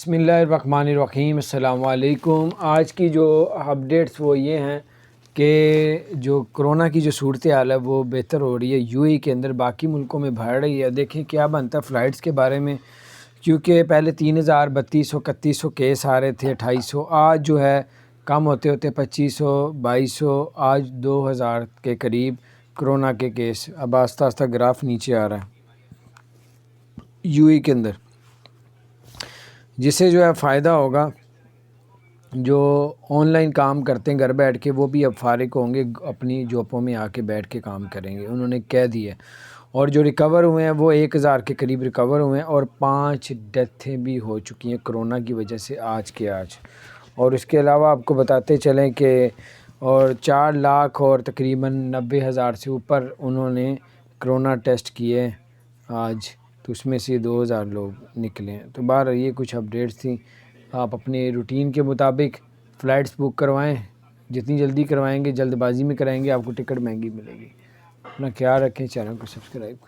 बिस्मिल्लाहिर्रहमानिर्रहीम। अस्सलाम वालेकुम। आज की जो अपडेट्स वो ये हैं कि जो कोरोना की जो सूरत हाल है वो बेहतर हो रही है यूएई के अंदर, बाकी मुल्कों में बढ़ रही है। देखें क्या बनता है फ़्लाइट्स के बारे में, क्योंकि पहले 3000, 3200, 3100 केस आ रहे थे, 2800, आज जो है कम होते होते 2500, 2200, आज 2000 के करीब कोरोना के केस। अब आस्ता आस्ता ग्राफ नीचे आ रहा है यूएई के अंदर, जिससे जो है फ़ायदा होगा। जो ऑनलाइन काम करते हैं घर बैठ के, वो भी अब फारिग होंगे, अपनी जॉबों में आके बैठ के काम करेंगे, उन्होंने कह दिया। और जो रिकवर हुए हैं वो 1000 के करीब रिकवर हुए हैं, और 5 डेथें भी हो चुकी हैं कोरोना की वजह से आज के आज। और इसके अलावा आपको बताते चलें कि और 4 लाख और तकरीबन 90,000 से ऊपर उन्होंने कोरोना टेस्ट किए आज, तो उसमें से 2000 लोग निकले हैं। तो बाहर ये कुछ अपडेट्स थी। आप अपने रूटीन के मुताबिक फ़्लाइट्स बुक करवाएं, जितनी जल्दी करवाएंगे, जल्दबाजी में कराएंगे, आपको टिकट महंगी मिलेगी। अपना ख्याल रखें, चैनल को सब्सक्राइब करें।